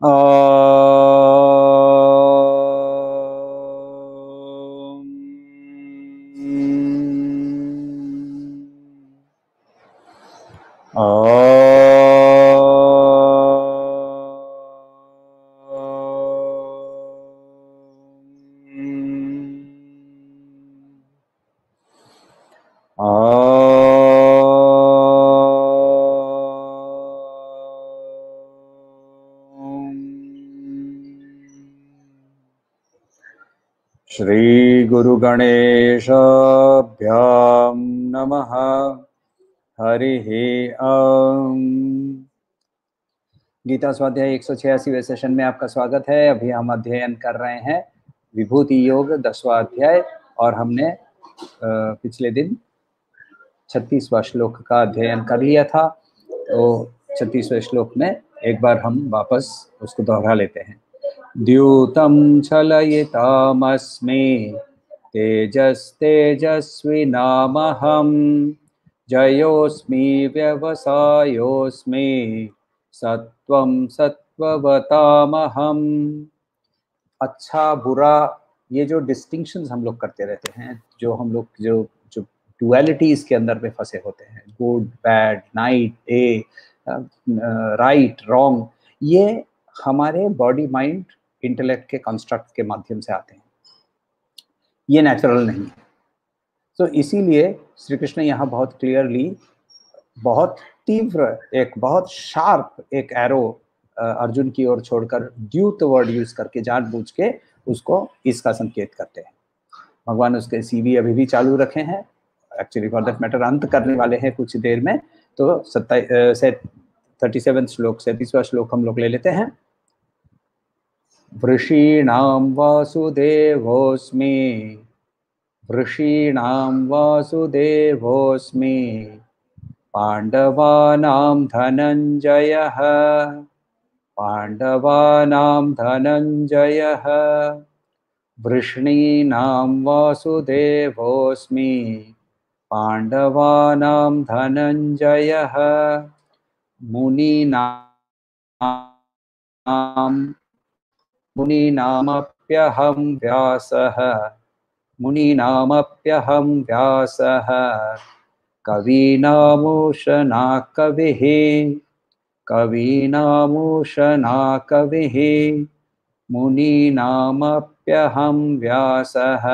ॐ श्री गुरु गणेशाभ्यां नमः। हरिः ॐ। गीता स्वाध्याय 186वें सेशन में आपका स्वागत है। अभी हम अध्ययन कर रहे हैं विभूति योग 10वां अध्याय, और हमने पिछले दिन 36वां श्लोक का अध्ययन कर लिया था। तो 36वें श्लोक में एक बार हम वापस उसको दोहरा लेते हैं। द्यूतं छलयितामस्मि तेजस्तेजस्विनामहं जयोऽस्मि व्यवसायोऽस्मि सत्वं सत्ववतामहम्। अच्छा बुरा, ये जो डिस्टिंक्शंस हम लोग करते रहते हैं, जो हम लोग जो जो डुअलिटीज के अंदर में फंसे होते हैं, good bad, night day, right wrong, ये हमारे बॉडी माइंड इंटेलेक्ट के कंस्ट्रक्ट के माध्यम से आते हैं। ये नेचुरल नहीं है। तो इसीलिए श्री कृष्ण यहाँ बहुत क्लियरली, बहुत तीव्र, एक बहुत शार्प एक एरो अर्जुन की ओर छोड़कर द्यूत वर्ड यूज करके जानबूझ के उसको इसका संकेत करते हैं। भगवान उसके सीवी अभी भी चालू रखे हैं, एक्चुअली फॉर दैट मैटर अंत करने वाले हैं कुछ देर में। तो 37 श्लोक 37वां श्लोक हम लोग ले लेते हैं। वृषीणां वासुदेवोऽस्मि, वृषीणां वासुदेवोऽस्मि, पाण्डवानां धनञ्जयः, पाण्डवानां धनञ्जयः, वृष्णीनां वासुदेवोऽस्मि, पाण्डवानां धनञ्जयः, मुनीनामप्यहं व्यासः, मुनीनामप्यहं व्यासः, कवीनामुशना कविः, कवीनामुशना कविः, मुनीनामप्यहं व्यासः,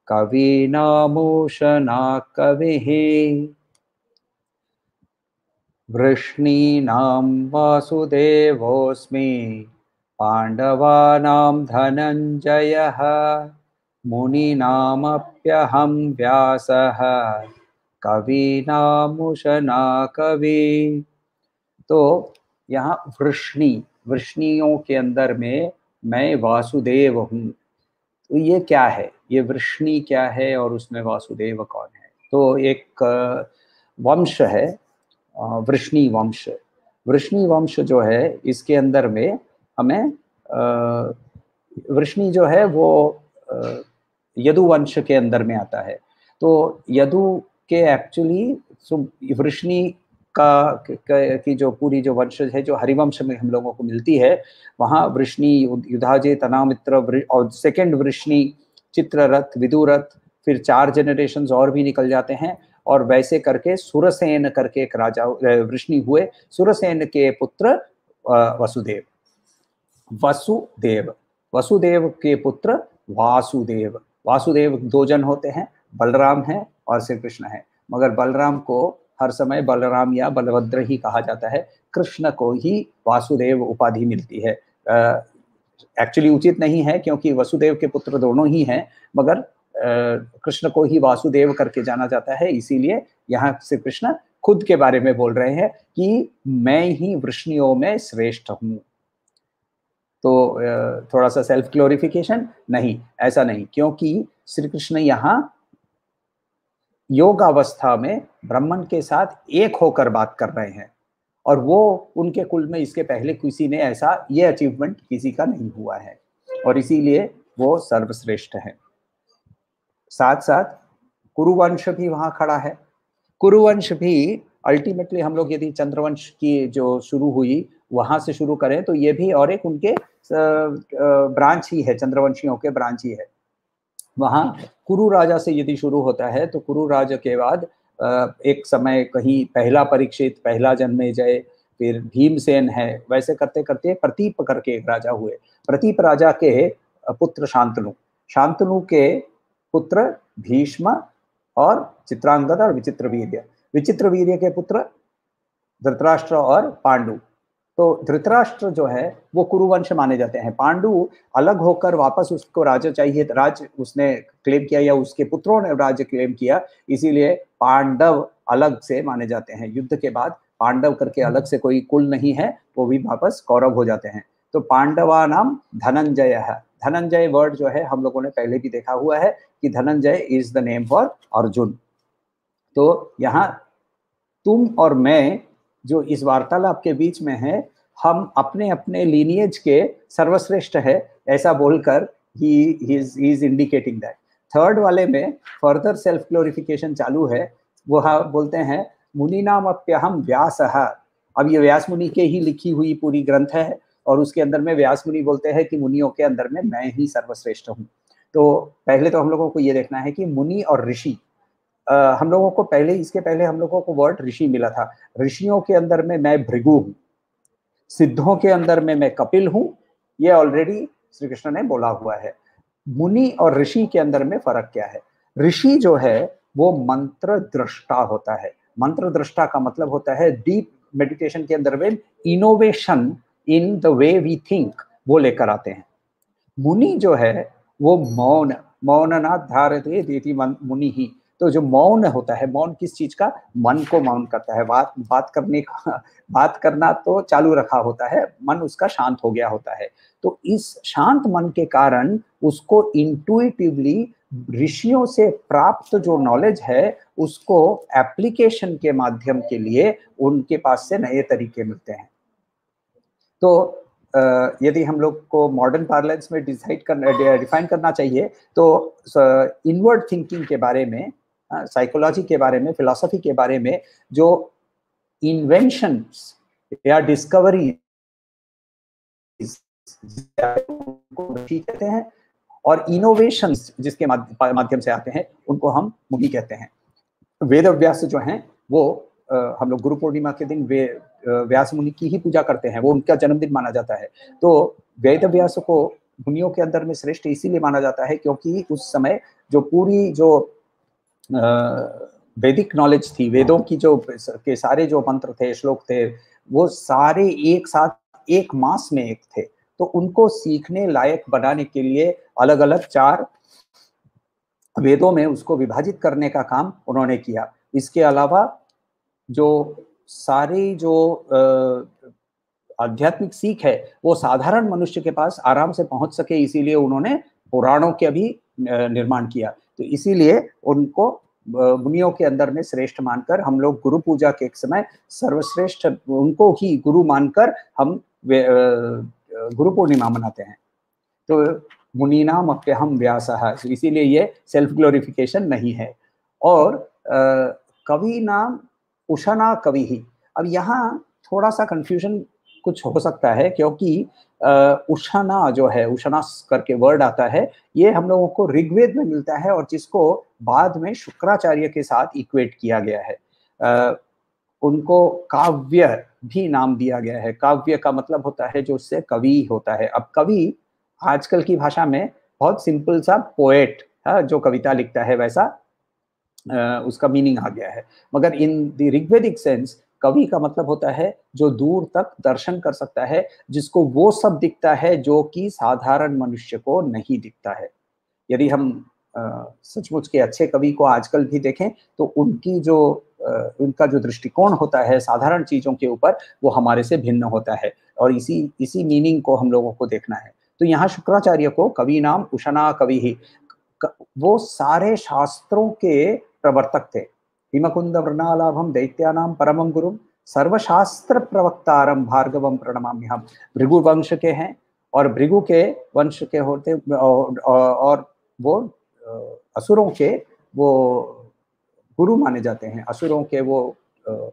कवीनामुशना कविः, वृष्णीनां वासुदेवोऽस्मि, पाण्डवानां धनञ्जयः, मुनीनामप्यहं व्यासः, कवीनामुशना कवि। तो यहाँ वृष्णि, वृष्णियों के अंदर में मैं वासुदेव हूँ। तो ये क्या है, ये वृष्णि क्या है और उसमें वासुदेव कौन है? तो एक वंश है, वृष्णि वंश। वृष्णि वंश जो है, इसके अंदर में हमें वृष्णि जो है वो यदु वंश के अंदर में आता है। तो यदु के एक्चुअली वृष्णि की जो पूरी जो वंश है, जो हरिवंश में हम लोगों को मिलती है, वहाँ वृष्णि, युधाजे, तनामित्र और सेकंड वृष्णि, चित्ररथ, विदुरथ, फिर 4 जनरेशंस और भी निकल जाते हैं। और वैसे करके सुरसेन करके एक राजा वृष्णि हुए। सुरसेन के पुत्र वसुदेव, वसुदेव, वसुदेव के पुत्र वासुदेव। वासुदेव 2 जन होते हैं, बलराम है और श्री कृष्ण है। मगर बलराम को हर समय बलराम या बलभद्र ही कहा जाता है, कृष्ण को ही वासुदेव उपाधि मिलती है। एक्चुअली उचित नहीं है, क्योंकि वसुदेव के पुत्र दोनों ही हैं, मगर कृष्ण को ही वासुदेव करके जाना जाता है। इसीलिए यहाँ श्री कृष्ण खुद के बारे में बोल रहे हैं कि मैं ही वृष्णियों में श्रेष्ठ हूँ। तो थोड़ा सा सेल्फ ग्लोरिफिकेशन नहीं, ऐसा नहीं, क्योंकि श्री कृष्ण यहाँ योग अवस्था में ब्राह्मण के साथ एक होकर बात कर रहे हैं, और वो उनके कुल में इसके पहले किसी ने ऐसा ये अचीवमेंट किसी का नहीं हुआ है, और इसीलिए वो सर्वश्रेष्ठ है। साथ साथ कुरुवंश भी वहां खड़ा है। कुरुवंश भी अल्टीमेटली हम लोग यदि चंद्रवंश की जो शुरू हुई वहां से शुरू करें तो ये भी और एक उनके ब्रांच ही है, चंद्रवंशियों के ब्रांच ही है। वहां कुरु राजा से यदि शुरू होता है तो कुरु राजा के बाद एक समय कहीं पहला परीक्षित, पहला जन्मेजय, फिर भीमसेन है, वैसे करते करते प्रतीप करके एक राजा हुए। प्रतीप राजा के पुत्र शांतनु, शांतनु के पुत्र भीष्म और चित्रांगद और विचित्रवीर्य, विचित्रवीर्य के पुत्र धृतराष्ट्र और पांडु। तो धृतराष्ट्र जो है वो कुरुवंश माने जाते हैं। पांडु अलग होकर वापस उसको राज्य चाहिए, राज्य उसने क्लेम किया या उसके पुत्रों ने राज्य क्लेम किया, इसीलिए पांडव अलग से माने जाते हैं। युद्ध के बाद पांडव करके अलग से कोई कुल नहीं है, वो भी वापस कौरव हो जाते हैं। तो पांडवा नाम धनंजय है। धनंजय वर्ड जो है हम लोगों ने पहले भी देखा हुआ है कि Dhananjay is the name for Arjun. तो यहाँ तुम और मैं जो इस वार्तालाप के बीच में है, हम अपने अपने लीनिएज के सर्वश्रेष्ठ है ऐसा बोलकर he is indicating that. Third वाले में फर्दर सेल्फ ग्लोरिफिकेशन चालू है। वो बोलते हैं मुनि नाम अप्यहम व्यास। अब ये व्यास मुनि के ही लिखी हुई पूरी ग्रंथ है और उसके अंदर में व्यास मुनि बोलते हैं कि मुनियों के अंदर में मैं ही सर्वश्रेष्ठ हूँ। तो पहले तो हम लोगों को ये देखना है कि मुनि और ऋषि, हम लोगों को पहले, इसके पहले हम लोगों को वर्ड ऋषि मिला था। ऋषियों के अंदर में मैं भृगु हूँ, सिद्धों के अंदर में मैं कपिल हूँ, ये ऑलरेडी श्री कृष्ण ने बोला हुआ है। मुनि और ऋषि के अंदर में फर्क क्या है? ऋषि जो है वो मंत्र दृष्टा होता है। मंत्र दृष्टा का मतलब होता है डीप मेडिटेशन के अंदर में innovation in the way we think वो लेकर आते हैं। मुनि जो है वो मौन, मौनना धारते देति मुनि ही। तो जो मौन होता है, मौन किस चीज का? मन को मौन करता है। बात करने का, बात करना तो चालू रखा होता है, मन उसका शांत हो गया होता है। तो इस शांत मन के कारण उसको इंटुइटिवली ऋषियों से प्राप्त जो नॉलेज है उसको एप्लीकेशन के माध्यम के लिए उनके पास से नए तरीके मिलते हैं। तो यदि हम लोग को मॉडर्न पार्लेंस में डिफाइन करना चाहिए तो इनवर्ड थिंकिंग के बारे में, साइकोलॉजी के बारे में, फिलॉसफी के बारे में जो इन्वेंशंस या डिस्कवरी कहते हैं और इनोवेशंस जिसके माध्यम से आते हैं उनको हम मुनि कहते हैं। वेद व्यास जो हैं वो हम लोग गुरु पूर्णिमा के दिन व्यास मुनि की ही पूजा करते हैं, वो उनका जन्मदिन माना जाता है। तो वेद व्यास को मुनियों के अंदर में श्रेष्ठ इसीलिए माना जाता है क्योंकि उस समय जो पूरी जो वैदिक नॉलेज थी, वेदों की जो के सारे जो मंत्र थे, श्लोक थे, वो सारे एक साथ एक मास में एक थे। तो उनको सीखने लायक बनाने के लिए अलग अलग 4 वेदों में उसको विभाजित करने का काम उन्होंने किया। इसके अलावा जो सारी जो आध्यात्मिक सीख है वो साधारण मनुष्य के पास आराम से पहुंच सके, इसीलिए उन्होंने पुराणों के भी निर्माण किया। तो इसीलिए उनको मुनियों के अंदर में श्रेष्ठ मानकर हम लोग गुरु पूजा के एक समय सर्वश्रेष्ठ उनको ही गुरु मानकर हम गुरु पूर्णिमा मनाते हैं। तो मुनि नाम अप्यहम व्यासः, इसीलिए ये सेल्फ ग्लोरिफिकेशन नहीं है। और कवि नाम उशना कवि ही। अब यहाँ थोड़ा सा कंफ्यूजन कुछ हो सकता है क्योंकि उशना जो है, उशना करके वर्ड आता है, ये हम लोगों को ऋग्वेद में मिलता है और जिसको बाद में शुक्राचार्य के साथ इक्वेट किया गया है। उनको काव्य भी नाम दिया गया है। काव्य का मतलब होता है जो उससे कवि होता है। अब कवि आजकल की भाषा में बहुत सिंपल सा पोएट, जो कविता लिखता है वैसा उसका मीनिंग आ गया है। मगर इन द ऋग्वेदिक सेंस कवि का मतलब होता है जो दूर तक दर्शन कर सकता है, जिसको वो सब दिखता है जो कि साधारण मनुष्य को नहीं दिखता है। यदि हम सचमुच के अच्छे कवि को आजकल भी देखें तो उनकी जो उनका जो दृष्टिकोण होता है साधारण चीजों के ऊपर वो हमारे से भिन्न होता है और इसी मीनिंग को हम लोगों को देखना है। तो यहाँ शुक्राचार्य को कवि नाम उशना कवि ही, वो सारे शास्त्रों के प्रवर्तक थे। हिमकुंद वृणालाभम दैत्यानाम परमम गुरुम सर्वशास्त्र प्रवक्तारम भार्गवम प्रणमाम्यहम। भृगु वंश के हैं और भृगु के वंश के होते और वो असुरों के वो गुरु माने जाते हैं। असुरों के वो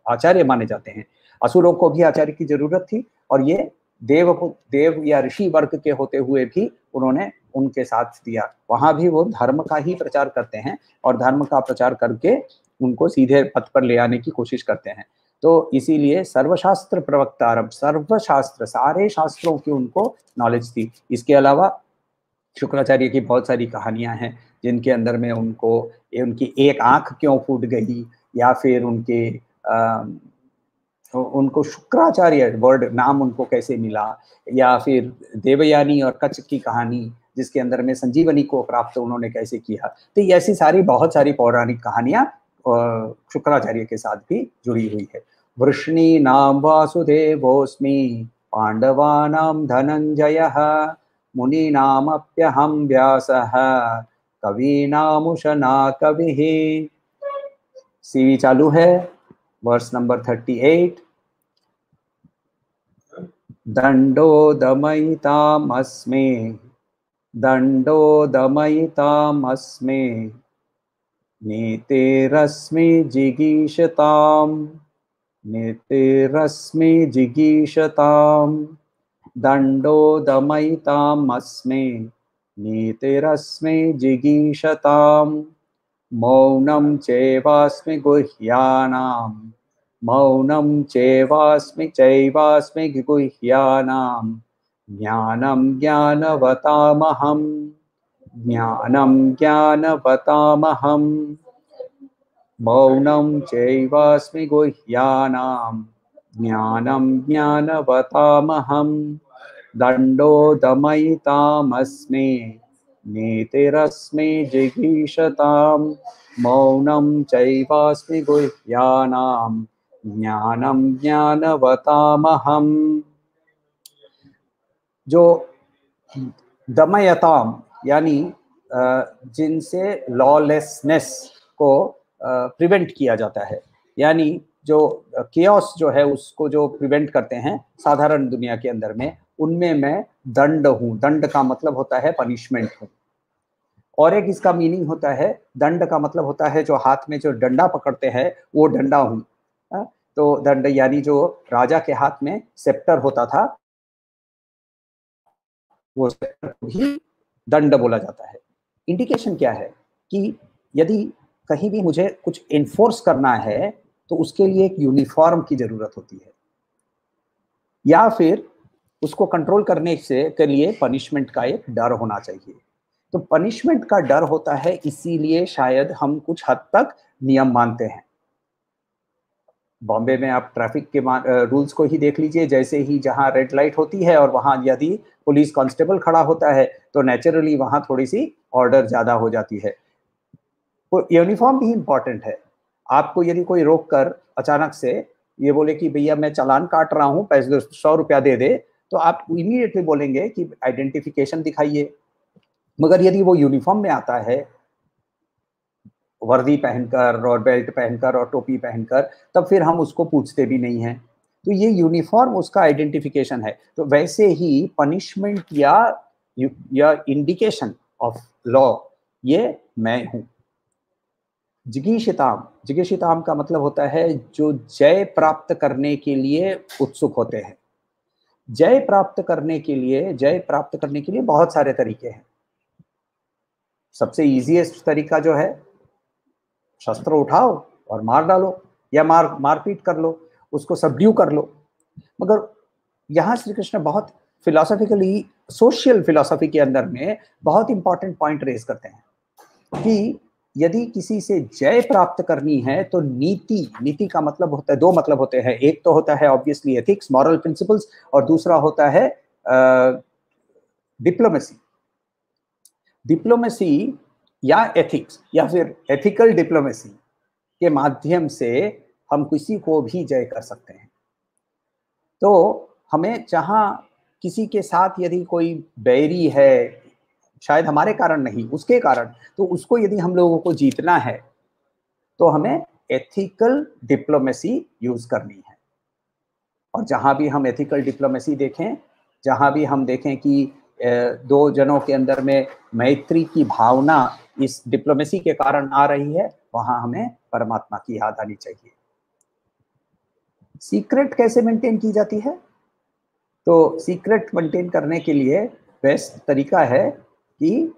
आचार्य माने जाते हैं। असुरों को भी आचार्य की जरूरत थी और ये देव या ऋषि वर्ग के होते हुए भी उन्होंने उनके साथ दिया। वहां भी वो धर्म का ही प्रचार करते हैं और धर्म का प्रचार करके उनको सीधे पथ पर ले आने की कोशिश करते हैं। तो इसीलिए सर्वशास्त्र प्रवक्ता, सर्वशास्त्र सारे शास्त्रों की उनको नॉलेज थी। इसके अलावा शुक्राचार्य की बहुत सारी कहानियां हैं जिनके अंदर में उनकी एक आंख क्यों फूट गई, या फिर उनको शुक्राचार्य वर्ड नाम उनको कैसे मिला, या फिर देवयानी और कच्छ की कहानी जिसके अंदर में संजीवनी को प्राप्त उन्होंने कैसे किया। तो ऐसी सारी बहुत सारी पौराणिक कहानियां शुक्राचार्य के साथ भी जुड़ी हुई है। वृष्णी नाम वासुदेवोस्मि पांडवानां धनंजयः मुनीनामप्यहं व्यासः कवीनामुशना कविः। सीवी चालू है, वर्स नंबर 38। दंडो दमयितामस्मे नीतेरस्मि जिगीषताम् दंडो दमयितामस्मे नीतिरस्मि जिगीषताम् मौनं चैवास्मि गुह्यानां ज्ञानं ज्ञानवतामहम् मौनं चैवास्मि गुह्यानां ज्ञानं ज्ञानवतामहम् दंडो दमयितामस्मि नीतिरस्मि जिगीषताम् मौनं चैवास्मि गुह्यानां ज्ञानं ज्ञानवतामहम्। जो दमयताम यानी जिनसे लॉलेसनेस को प्रिवेंट किया जाता है, यानी जो केओस जो है उसको जो प्रिवेंट करते हैं साधारण दुनिया के अंदर में, उनमें मैं दंड हूं। दंड का मतलब होता है पनिशमेंट हूं। और एक इसका मीनिंग होता है, दंड का मतलब होता है जो हाथ में जो डंडा पकड़ते हैं वो डंडा हूं। तो दंड यानी जो राजा के हाथ में सेप्टर होता था वो सेप्टर भी दंड बोला जाता है। इंडिकेशन क्या है कि यदि कहीं भी मुझे कुछ इन्फोर्स करना है तो उसके लिए एक यूनिफॉर्म की जरूरत होती है, या फिर उसको कंट्रोल करने से के लिए पनिशमेंट का एक डर होना चाहिए। तो पनिशमेंट का डर होता है, इसीलिए शायद हम कुछ हद तक नियम मानते हैं। बॉम्बे में आप ट्रैफिक के रूल्स को ही देख लीजिए, जैसे ही जहां रेड लाइट होती है और वहां यदि पुलिस कांस्टेबल खड़ा होता है तो नेचुरली वहां थोड़ी सी ऑर्डर ज्यादा हो जाती है। तो यूनिफॉर्म भी इंपॉर्टेंट है। आपको यदि कोई रोक कर अचानक से ये बोले कि भैया मैं चालान काट रहा हूँ, पैसे 100 रुपया दे दे, तो आप इमीडिएटली बोलेंगे कि आइडेंटिफिकेशन दिखाइए। मगर यदि वो यूनिफॉर्म में आता है, वर्दी पहनकर और बेल्ट पहनकर और टोपी पहनकर, तब फिर हम उसको पूछते भी नहीं हैं। तो ये यूनिफॉर्म उसका आइडेंटिफिकेशन है। तो वैसे ही पनिशमेंट या इंडिकेशन ऑफ लॉ ये मैं हूं। जिगीषिताम का मतलब होता है जो जय प्राप्त करने के लिए उत्सुक होते हैं। जय प्राप्त करने के लिए बहुत सारे तरीके हैं। सबसे इजीएस्ट तरीका जो है, शस्त्र उठाओ और मार डालो, या मारपीट कर लो, उसको सबड्यू कर लो। मगर यहाँ श्री कृष्ण बहुत फिलोसॉफिकली, सोशल फिलोसॉफी के अंदर में बहुत इंपॉर्टेंट पॉइंट रेज करते हैं कि यदि किसी से जय प्राप्त करनी है तो नीति का मतलब होता है, दो मतलब होते हैं। एक तो होता है ऑब्वियसली एथिक्स, मॉरल प्रिंसिपल्स, और दूसरा होता है डिप्लोमेसी या एथिक्स, या फिर एथिकल डिप्लोमेसी के माध्यम से हम किसी को भी जय कर सकते हैं। तो हमें जहां किसी के साथ यदि कोई बैरी है, शायद हमारे कारण नहीं, उसके कारण, तो उसको यदि हम लोगों को जीतना है तो हमें एथिकल डिप्लोमेसी यूज करनी है। और जहां भी हम एथिकल डिप्लोमेसी देखें, जहां भी हम देखें कि दो जनों के अंदर में मैत्री की भावना इस डिप्लोमेसी के कारण आ रही है, वहां हमें परमात्मा की याद आनी चाहिए। सीक्रेट कैसे मेंटेन की जाती है? तो सीक्रेट मेंटेन करने के लिए बेस्ट तरीका है कि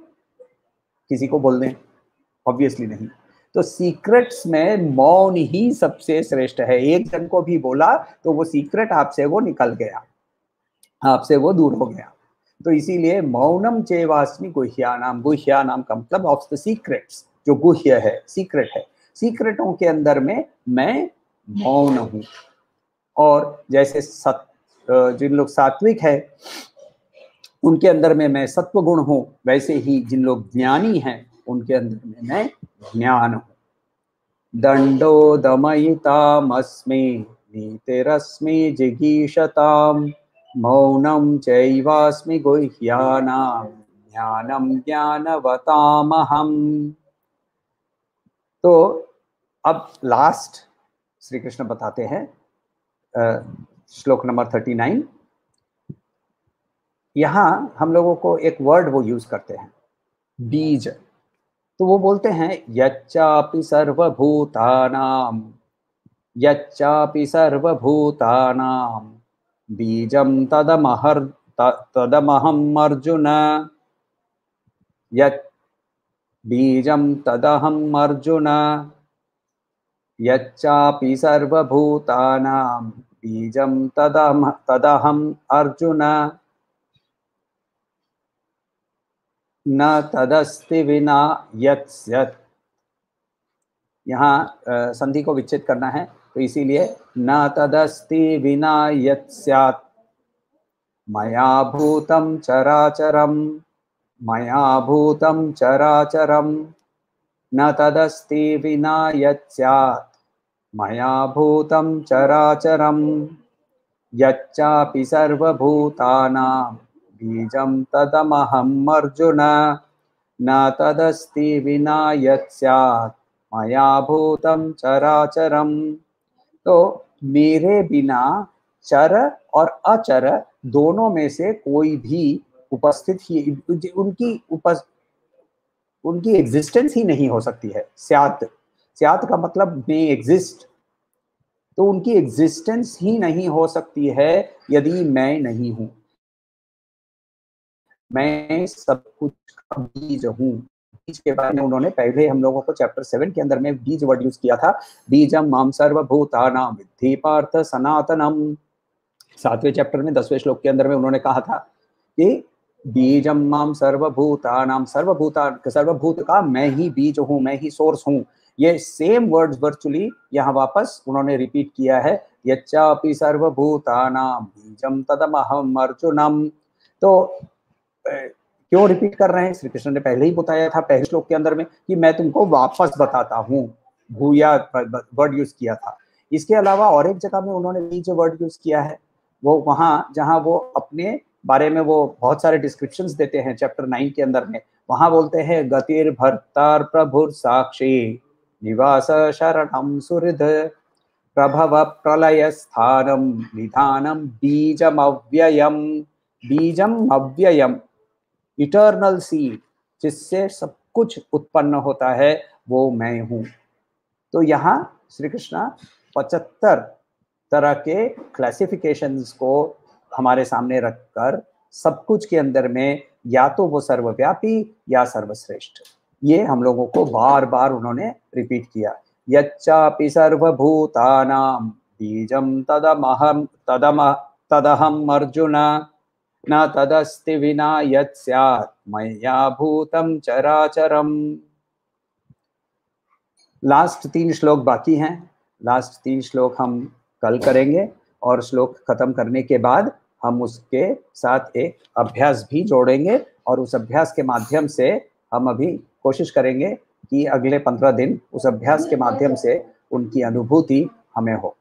किसी को बोल दें, ऑब्वियसली नहीं। तो सीक्रेट्स में मौन ही सबसे श्रेष्ठ है। एक जन को भी बोला तो वो सीक्रेट आपसे वो निकल गया, आपसे वो दूर हो गया। तो इसीलिए मौनम चैवास्मि गुह्यानाम, गुह्यानाम का मतलब ऑफ द सीक्रेट्स, जो गुह्य है, सीक्रेट है, सीक्रेटों के अंदर में मैं मौन हूँ। और जैसे जिन लोग सात्विक है उनके अंदर में मैं सत्व गुण हूँ, वैसे ही जिन लोग ज्ञानी हैं उनके अंदर में मैं ज्ञान हूँ। दंडो दमयितामस्मि नीतिरस्मि जिगीषताम् मौनं चैवास्मि गुह्यानां ज्ञानं ज्ञानवतामहम्। तो अब लास्ट श्री कृष्ण बताते हैं श्लोक नंबर 39। यहाँ हम लोगों को एक वर्ड वो यूज करते हैं, बीज। तो वो बोलते हैं यच्चापि सर्वभूतानां, यच्चापि सर्वभूतानां बीजं तदमहम् अर्जुन, यत् बीजं तदहम् अर्जुन, यच्चापि सर्वभूतानां बीजं तदहम् अर्जुन, न तदस्ति विना यत् स्यात्। यहाँ संधि को विच्छेद करना है, तो इसीलिए न तदस्ति विना यत् स्यात् मया भूतं चराचरं, मया भूतं चराचरं न तदस्ति विना यत् स्यात् मया भूतं चराचरं यच्चापि सर्वभूतानां बीजं तदमहम् अर्जुन, न तदस्ति विना यत् स्यात् मया भूतं चराचरम। तो मेरे बिना चर और अचर दोनों में से कोई भी उपस्थित ही उनकी एग्जिस्टेंस ही नहीं हो सकती है। स्यात्, स्यात् का मतलब मे एग्जिस्ट, तो उनकी एग्जिस्टेंस ही नहीं हो सकती है यदि मैं नहीं हूं। मैं सब कुछ का बीज हूँ। बीज के बारे में उन्होंने पहले हम लोगों को चैप्टर 7 के अंदर में बीज वर्ड यूज किया था, बीजम माम सर्वभूतानां विद्धि पार्थ सनातनम। 7वें चैप्टर में 10वें श्लोक के अंदर में उन्होंने कहा था कि बीजम माम सर्वभूतानां, सर्वभूत का मैं ही बीज हूँ, मैं ही सोर्स हूँ। ये सेम वर्ड्स वर्चुअली यहाँ वापस उन्होंने रिपीट किया है, यच्चापि सर्वभूतानां बीजम तदमहम् अर्जुनम। तो क्यों रिपीट कर रहे हैं? श्री कृष्ण ने पहले ही बताया था पहले श्लोक के अंदर में कि मैं तुमको वापस बताता हूँ, भूया वर्ड यूज किया था। इसके अलावा और एक जगह में उन्होंने बीज वर्ड यूज किया है, वो वहां जहां वो अपने बारे में वो बहुत सारे डिस्क्रिप्शंस देते हैं चैप्टर 9 के अंदर में। वहां बोलते हैं गतिर भर्तार प्रभुर साक्षी निवास शरणम सुहृद प्रभव प्रलय स्थानम निधानम बीजम अव्ययम। बीजम अव्ययम, इटर्नल सीड, जिससे सब कुछ उत्पन्न होता है, वो मैं हूं। तो यहाँ श्री कृष्ण 75 तरह के क्लासिफिकेशंस को हमारे सामने रखकर सब कुछ के अंदर में या तो वो सर्वव्यापी या सर्वश्रेष्ठ, ये हम लोगों को बार बार उन्होंने रिपीट किया। यच्चापि सर्वभूतानां बीजं तदहम् अर्जुन, न तदस्ति विना यत् स्यात् मया भूतं चराचरम। लास्ट 3 श्लोक बाकी हैं, लास्ट 3 श्लोक हम कल करेंगे और श्लोक खत्म करने के बाद हम उसके साथ एक अभ्यास भी जोड़ेंगे और उस अभ्यास के माध्यम से हम अभी कोशिश करेंगे कि अगले 15 दिन उस अभ्यास के माध्यम से उनकी अनुभूति हमें हो।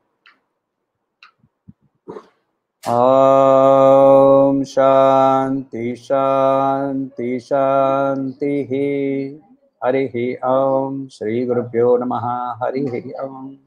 ओम शांति शांति शांति। हरि ओम। श्री गुरुभ्यो नमः। हरि ओम।